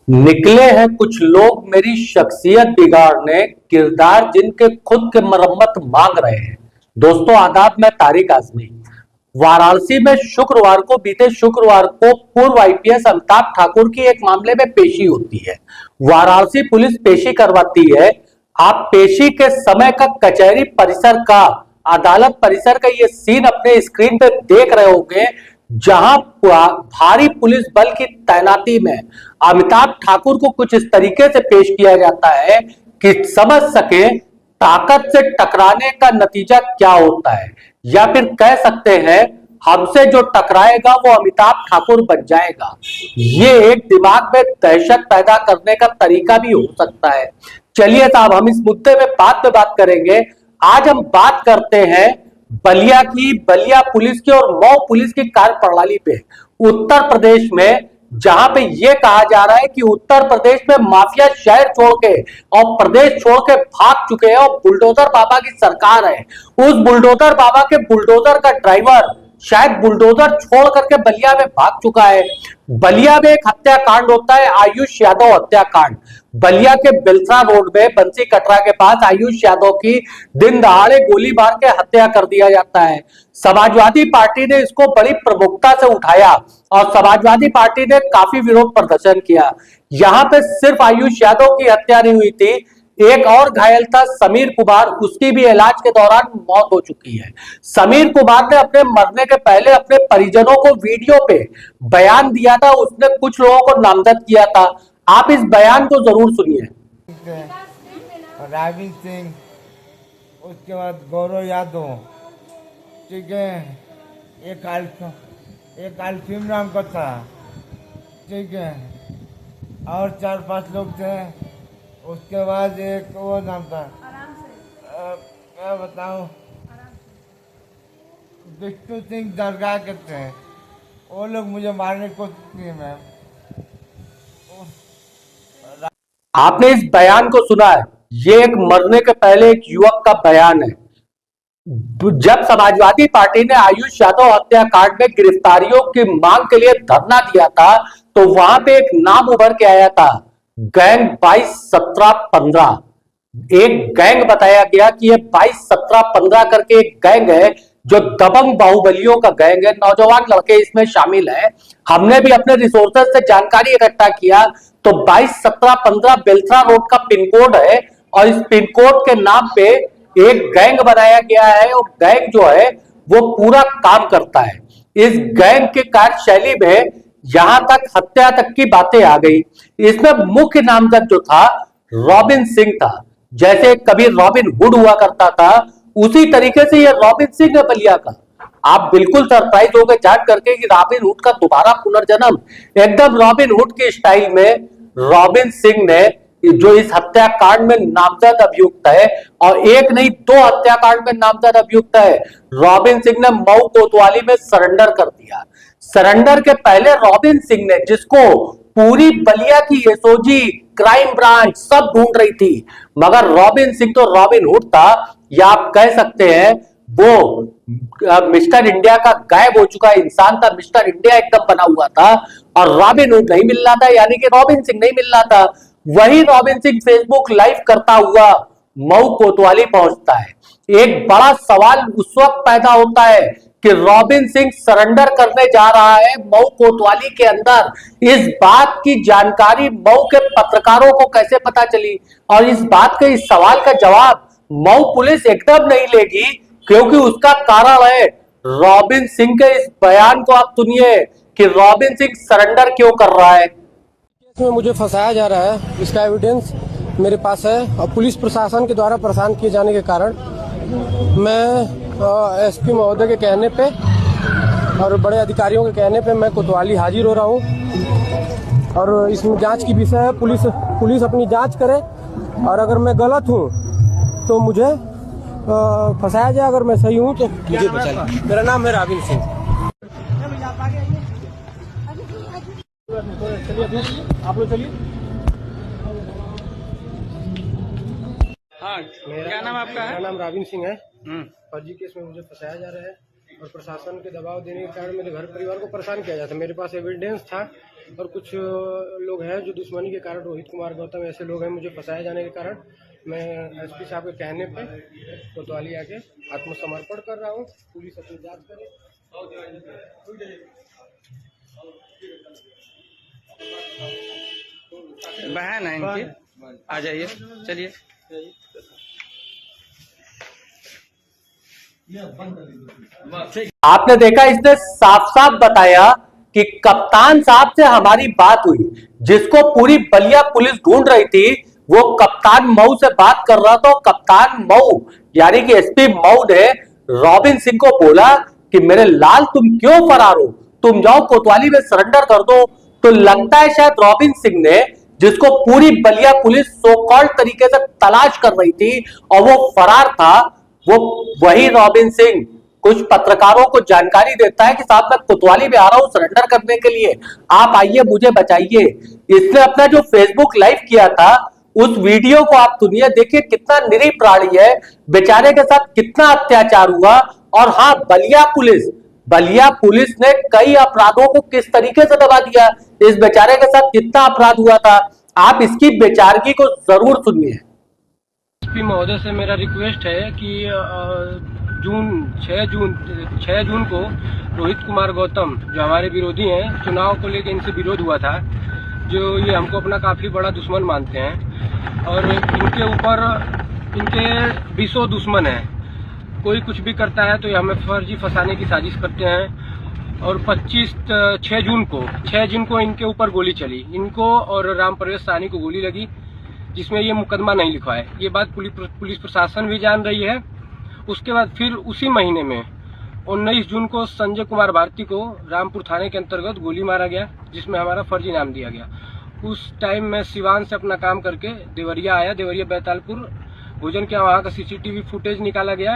निकले हैं कुछ लोग मेरी शख्सियत बिगाड़ने, किरदार जिनके खुद के मरम्मत मांग रहे हैं। दोस्तों आदाब, मैं तारिक आजमी। वाराणसी में बीते शुक्रवार को पूर्व आईपीएस अमिताभ ठाकुर की एक मामले में पेशी होती है। वाराणसी पुलिस पेशी करवाती है। आप पेशी के समय का कचहरी परिसर का, अदालत परिसर का ये सीन अपने स्क्रीन पे देख रहे होंगे, जहां भारी पुलिस बल की तैनाती में अमिताभ ठाकुर को कुछ इस तरीके से पेश किया जाता है कि समझ सके ताकत से टकराने का नतीजा क्या होता है, या फिर कह सकते हैं हमसे जो टकराएगा वो अमिताभ ठाकुर बन जाएगा। ये एक दिमाग में दहशत पैदा करने का तरीका भी हो सकता है। चलिए साहब, हम इस मुद्दे में बात करेंगे। आज हम बात करते हैं बलिया पुलिस की और मऊ पुलिस की कार्यप्रणाली पे। उत्तर प्रदेश में, जहां पे यह कहा जा रहा है कि उत्तर प्रदेश में माफिया शहर छोड़ के और प्रदेश छोड़ के भाग चुके हैं और बुलडोजर बाबा की सरकार है। उस बुलडोजर बाबा के बुलडोजर का ड्राइवर शायद बुलडोजर छोड़ करके बलिया में भाग चुका है। बलिया में एक हत्याकांड होता है, आयुष यादव हत्याकांड। बलिया के बिलसा रोड में बंसी कटरा के पास आयुष यादव की दिन दहाड़े गोली मार के हत्या कर दिया जाता है। समाजवादी पार्टी ने इसको बड़ी प्रमुखता से उठाया और समाजवादी पार्टी ने काफी विरोध प्रदर्शन किया। यहां पे सिर्फ आयुष यादव की हत्या नहीं हुई थी, एक और घायल था समीर कुमार, उसकी भी इलाज के दौरान मौत हो चुकी है। समीर कुमार ने अपने मरने के पहले अपने परिजनों को वीडियो पे बयान दिया था, उसने कुछ लोगों को नामजद किया था। आप इस बयान को जरूर सुनिए। रावी सिंह, उसके बाद गौरव यादव, ठीक है, एक आलफीम नाम का था, ठीक है, और 4-5 लोग थे। उसके बाद एक वो नाम था, क्या बताऊं, बिट्टू सिंह दरगाह के थे। वो लोग मुझे मारने की कोशिश की। मैम, आपने इस बयान को सुना है? ये एक मरने के पहले एक युवक का बयान है। जब समाजवादी पार्टी ने आयुष यादव हत्याकांड में गिरफ्तारियों की मांग के लिए धरना दिया था, तो वहां पे एक नाम उभर के आया था, गैंग 22-17-15। एक गैंग बताया गया कि ये 22-17-15 करके एक गैंग है, जो दबंग बाहुबलियों का गैंग है। नौजवान लड़के इसमें शामिल है। हमने भी अपने रिसोर्सेज से जानकारी इकट्ठा किया तो 22-17-15 बेलसरा रोड का पिन कोड है और इस पिन कोड के नाम पे एक गैंग बनाया गया है और गैंग जो है वो पूरा काम करता है। इस गैंग के कार्यशैली में यहां तक हत्या तक की बातें आ गई। इसमें मुख्य नामजद जो था रॉबिन सिंह था। जैसे कभी रॉबिन हुड हुआ करता था, उसी तरीके से ये रॉबिन सिंह है बलिया का। आप बिल्कुल सरप्राइज हो गए जान करके कि रॉबिन हुड का दोबारा पुनर्जन्म एकदम रॉबिन हुड के स्टाइल में रॉबिन सिंह ने, जो इस हत्याकांड में नामजद अभियुक्त है और एक नहीं 2 हत्याकांड में नामजद अभियुक्त है, रॉबिन सिंह ने मऊ कोतवाली में सरेंडर कर दिया। सरेंडर के पहले रॉबिन सिंह ने, जिसको पूरी बलिया की एसओजी, क्राइम ब्रांच सब ढूंढ रही थी, मगर रॉबिन सिंह तो रॉबिन हुड था, या आप कह सकते हैं वो मिस्टर इंडिया का गायब हो चुका इंसान था। मिस्टर इंडिया एकदम बना हुआ था और रॉबिन हुड नहीं मिल रहा था, यानी कि रॉबिन सिंह नहीं मिल रहा था। वही रॉबिन सिंह फेसबुक लाइव करता हुआ मऊ कोतवाली पहुंचता है। एक बड़ा सवाल उस वक्त पैदा होता है कि रॉबिन सिंह सरेंडर करने जा रहा है मऊ कोतवाली के अंदर। इस बात की जानकारी मऊ के पत्रकारों को कैसे पता चली? और इस बात के, इस सवाल का जवाब मऊ पुलिस एकदम नहीं लेगी, क्योंकि उसका कारण है रॉबिन सिंह के इस बयान को आप सुनिए कि रॉबिन सिंह सरेंडर क्यों कर रहा है। इसमें मुझे फंसाया जा रहा है, इसका एविडेंस मेरे पास है और पुलिस प्रशासन के द्वारा परेशान किए जाने के कारण मैं एसपी महोदय के कहने पे और बड़े अधिकारियों के कहने पे मैं कोतवाली हाजिर हो रहा हूँ और इसमें जांच की विषय है। पुलिस अपनी जांच करे और अगर मैं गलत हूँ तो मुझे फंसाया जाए, अगर मैं सही हूँ तो मुझे बचा। मेरा नाम है रॉबिन सिंह। चलिए आप लोग चलिए। हाँ, क्या नाम आपका है? मेरा नाम रॉबिन सिंह है। फर्जी केस में मुझे फंसाया जा रहा है और प्रशासन के दबाव देने के कारण मेरे घर परिवार को परेशान किया जाता है। मेरे पास एविडेंस था और कुछ लोग हैं जो दुश्मनी के कारण, रोहित कुमार गौतम ऐसे लोग हैं, मुझे फंसाए जाने के कारण मैं एसपी साहब के कहने पे कोतवाली आके आत्मसमर्पण कर रहा हूँ। पुलिस अपनी जांच करे। बहन है इनकी, आ जाइए, चलिए। आपने देखा, इसने साफ साफ बताया कि कप्तान साहब से हमारी बात हुई, जिसको पूरी बलिया पुलिस ढूंढ रही थी, वो कप्तान मऊ से बात कर रहा था। कप्तान मऊ यानी कि एसपी मऊ ने रॉबिन सिंह को बोला कि मेरे लाल तुम क्यों फरार हो, तुम जाओ कोतवाली में सरेंडर कर दो। तो लगता है शायद रॉबिन सिंह ने, जिसको पूरी बलिया पुलिस सो कॉल्ड तरीके से तलाश कर रही थी और वो फरार था, वो वही रॉबिन सिंह कुछ पत्रकारों को जानकारी देता है कि साहब मैं कोतवाली में आ रहा हूं सरेंडर करने के लिए, आप आइए मुझे बचाइए। इसने अपना जो फेसबुक लाइव किया था, उस वीडियो को आप सुनिए, देखिए कितना निरीह प्राणी है, बेचारे के साथ कितना अत्याचार हुआ। और हाँ, बलिया पुलिस ने कई अपराधों को किस तरीके से दबा दिया, इस बेचारे के साथ कितना अपराध हुआ था, आप इसकी बेचारगी को जरूर सुनिए। एसपी महोदय से मेरा रिक्वेस्ट है कि 6 जून को रोहित कुमार गौतम जो हमारे विरोधी हैं, चुनाव को लेकर इनसे विरोध हुआ था, जो ये हमको अपना काफ़ी बड़ा दुश्मन मानते हैं और इनके ऊपर इनके 20 दुश्मन हैं। कोई कुछ भी करता है तो ये हमें फर्जी फंसाने की साजिश करते हैं। और 6 जून को इनके ऊपर गोली चली, इनको और राम प्रवेश साहनी को गोली लगी, जिसमें ये मुकदमा नहीं लिखा है। ये बात पुलिस प्रशासन भी जान रही है। उसके बाद फिर उसी महीने में 19 जून को संजय कुमार भारती को रामपुर थाने के अंतर्गत गोली मारा गया, जिसमें हमारा फर्जी नाम दिया गया। उस टाइम मैं सिवान से अपना काम करके देवरिया आया, देवरिया बैतालपुर भोजन किया, वहाँ का सीसीटीवी फुटेज निकाला गया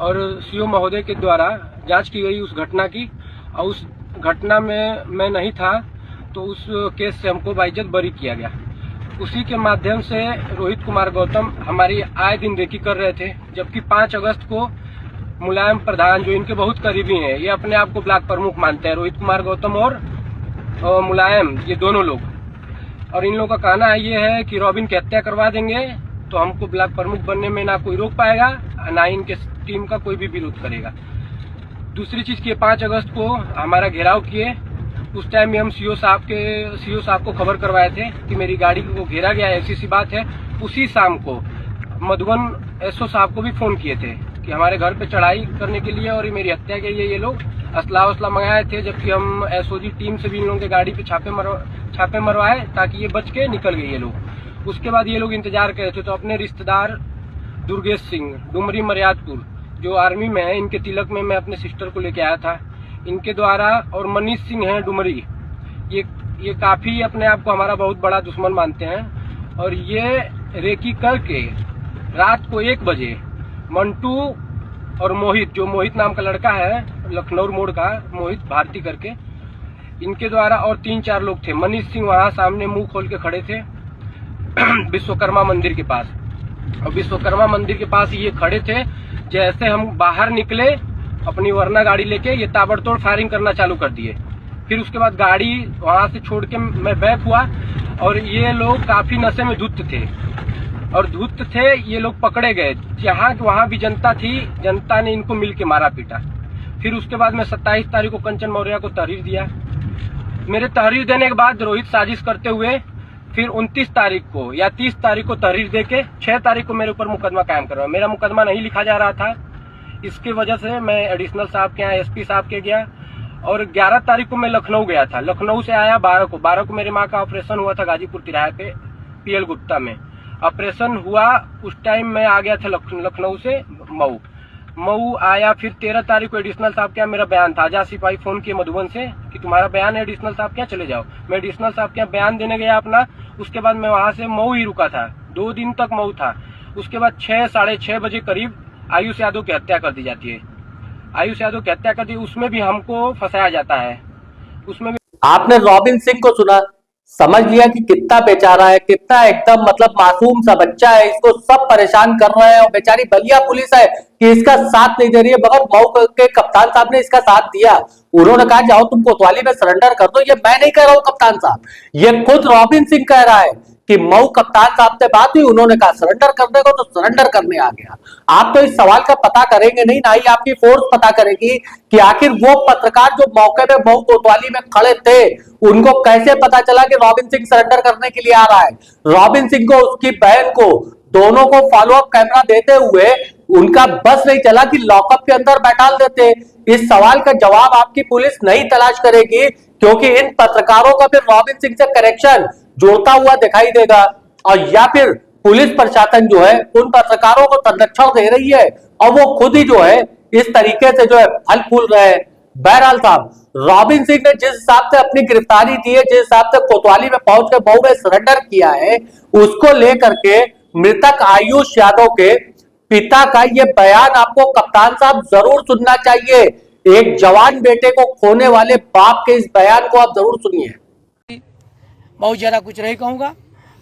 और सीओ महोदय के द्वारा जांच की गई उस घटना की। और उस घटना में मैं नहीं था, तो उस केस से हमको बाइज्जत बरी किया गया। उसी के माध्यम से रोहित कुमार गौतम हमारी आए दिन रेकी कर रहे थे, जबकि 5 अगस्त को मुलायम प्रधान जो इनके बहुत करीबी हैं, ये अपने आप को ब्लॉक प्रमुख मानते हैं, रोहित कुमार गौतम और मुलायम, ये दोनों लोग। और इन लोगों का कहना ये है कि रॉबिन की हत्या करवा देंगे तो हमको ब्लॉक प्रमुख बनने में ना कोई रोक पाएगा, ना इनके टीम का कोई भी विरोध करेगा। दूसरी चीज की 5 अगस्त को हमारा घेराव किए। उस टाइम में हम सीओ साहब को खबर करवाए थे कि मेरी गाड़ी को घेरा गया है, ऐसी सी बात है। उसी शाम को मधुबन एसओ साहब को भी फोन किए थे कि हमारे घर पे चढ़ाई करने के लिए और ये मेरी हत्या के लिए ये लोग असला मंगाए थे, जबकि हम एसओजी टीम से भी इन लोगों के गाड़ी पे छापे मरवाए ताकि ये बच के निकल गए ये लोग। उसके बाद ये लोग इंतजार कर रहे थे, तो अपने रिश्तेदार दुर्गेश सिंह डुमरी मर्यादपुर जो आर्मी में है, इनके तिलक में मैं अपने सिस्टर को लेके आया था, इनके द्वारा, और मनीष सिंह हैं डुमरी, ये काफी अपने आप को हमारा बहुत बड़ा दुश्मन मानते हैं। और ये रेकी करके रात को 1 बजे मंटू और मोहित, जो मोहित नाम का लड़का है लखनऊ मोड़ का, मोहित भारती करके, इनके द्वारा, और 3-4 लोग थे। मनीष सिंह वहां सामने मुंह खोल के खड़े थे विश्वकर्मा मंदिर के पास, और विश्वकर्मा मंदिर के पास ये खड़े थे। जैसे हम बाहर निकले अपनी वरना गाड़ी लेके, ये ताबड़तोड़ फायरिंग करना चालू कर दिए। फिर उसके बाद गाड़ी वहां से छोड़ के मैं बैक हुआ, और ये लोग काफी नशे में धुत थे, ये लोग पकड़े गए। जहाँ वहां भी जनता थी, जनता ने इनको मिल के मारा पीटा। फिर उसके बाद मैं 27 तारीख को कंचन मौर्य को तहरीर दिया। मेरे तहरीर देने के बाद रोहित साजिश करते हुए फिर 29 तारीख को या 30 तारीख को तहरीर देके 6 तारीख को मेरे ऊपर मुकदमा कायम करवाया। मेरा मुकदमा नहीं लिखा जा रहा था, इसकी वजह से मैं एडिशनल साहब के यहाँ, एसपी साहब के गया, और 11 तारीख को मैं लखनऊ गया था। लखनऊ से आया 12 को मेरे माँ का ऑपरेशन हुआ था गाजीपुर तिराहे पे पीएल गुप्ता में ऑपरेशन हुआ। उस टाइम मैं आ गया था लखनऊ से मऊ आया। फिर 13 तारीख को एडिशनल साहब के यहाँ मेरा बयान था। आजाद सिपाही फोन किए मधुबन से कि तुम्हारा बयान है एडिशनल साहब के यहाँ, चले जाओ। मैं एडिशनल साहब के यहाँ बयान देने गया अपना। उसके बाद मैं वहां से मऊ ही रुका था, 2 दिन तक मऊ था। उसके बाद 6-6:30 बजे करीब आयुष यादव की हत्या कर दी जाती है। आयुष यादव की हत्या कर दी, उसमें भी हमको फंसाया जाता है। उसमें भी आपने रॉबिन सिंह को सुना, समझ लिया कि कितना बेचारा है, कितना एकदम मतलब मासूम सा बच्चा है, इसको सब परेशान कर रहे हैं और बेचारी बलिया पुलिस है कि इसका साथ नहीं दे रही है। मगर मऊ के कप्तान साहब ने इसका साथ दिया। उन्होंने कहा जाओ तुम कोतवाली में सरेंडर कर दो। ये मैं नहीं कह रहा हूं कप्तान साहब, ये खुद रॉबिन सिंह कह रहा है कि मऊ कप्तान साहब से बात हुई, उन्होंने कहा सरेंडर करने को, तो सरेंडर करने आ गया। आप तो इस सवाल का पता करेंगे नहीं, ना ही आपकी फोर्स पता करेगी कि आखिर वो पत्रकार जो मौके पे मऊ कोतवाली में खड़े थे, उनको कैसे पता चला कि रॉबिन सिंह सरेंडर करने के लिए आ रहा है। रॉबिन सिंह को, उसकी बहन को, दोनों को फॉलोअप कैमरा देते हुए उनका बस नहीं चला कि लॉकअप के अंदर बैठा देते। इस सवाल का जवाब आपकी पुलिस नहीं तलाश करेगी, क्योंकि इन पत्रकारों का फिर रॉबिन सिंह से कनेक्शन जुड़ता हुआ दिखाई देगा, और या फिर पुलिस प्रशासन जो है उन पत्रकारों को संरक्षण दे रही है और वो खुद ही जो है इस तरीके से जो है फल फूल रहे हैं। बहरहाल साहब, रॉबिन सिंह ने जिस हिसाब से अपनी गिरफ्तारी दी है, जिस हिसाब से कोतवाली में पहुंच के मऊ में सरेंडर किया है, उसको लेकर के मृतक आयुष यादव के पिता का ये बयान आपको कप्तान साहब जरूर सुनना चाहिए। एक जवान बेटे को खोने वाले बाप के इस बयान को आप जरूर सुनिए। बहुत ज़्यादा कुछ नहीं कहूँगा,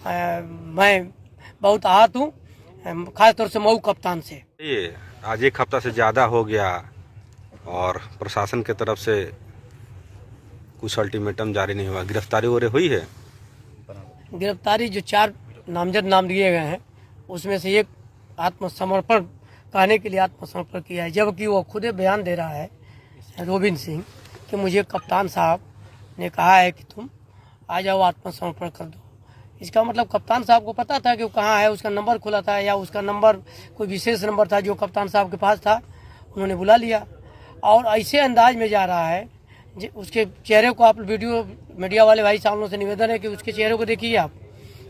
मैं बहुत आहत हूँ, खासतौर से मऊ कप्तान से। ये आज एक हफ्ता से ज़्यादा हो गया और प्रशासन की तरफ से कुछ अल्टीमेटम जारी नहीं हुआ। गिरफ्तारी वगैरह हुई है? गिरफ्तारी जो 4 नामजद नाम दिए गए हैं, उसमें से एक आत्मसमर्पण कहने के लिए आत्मसमर्पण किया है, जबकि वो खुद बयान दे रहा है रॉबिन सिंह कि मुझे कप्तान साहब ने कहा है कि तुम आ जाओ, आत्मसमर्पण कर दो। इसका मतलब कप्तान साहब को पता था कि वो कहाँ है, उसका नंबर खुला था, या उसका नंबर कोई विशेष नंबर था जो कप्तान साहब के पास था, उन्होंने बुला लिया और ऐसे अंदाज में जा रहा है। उसके चेहरे को आप वीडियो मीडिया वाले भाई साहब से निवेदन है कि उसके चेहरे को देखिए आप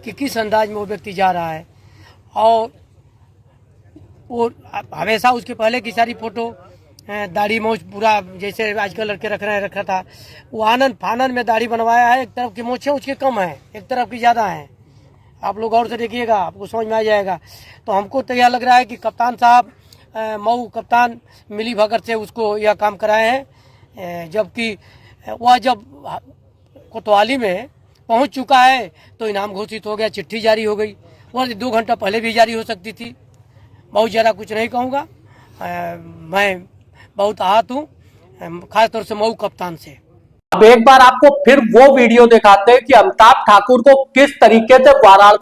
कि किस अंदाज में वो व्यक्ति जा रहा है। और वो हमेशा उसके पहले की सारी फोटो, दाढ़ी मोछ पूरा जैसे आजकल लड़के रखा था, वो आनंद फानन में दाढ़ी बनवाया है। एक तरफ की मोछें उसके कम है, एक तरफ की ज़्यादा है। आप लोग और से देखिएगा, आपको समझ में आ जाएगा। तो हमको तो यह लग रहा है कि कप्तान साहब, मऊ कप्तान मिली भगत से उसको यह काम कराए हैं, जबकि वह जब कोतवाली में पहुंच चुका है तो इनाम घोषित हो गया, चिट्ठी जारी हो गई। वह 2 घंटा पहले भी जारी हो सकती थी। बहुत ज़्यादा कुछ नहीं कहूँगा, मैं बहुत आहत हूँ, खासतौर से मऊ कप्तान से। अब एक बार आपको फिर वो वीडियो दिखाते हैं कि अमिताभ ठाकुर को किस तरीके से वाराणसी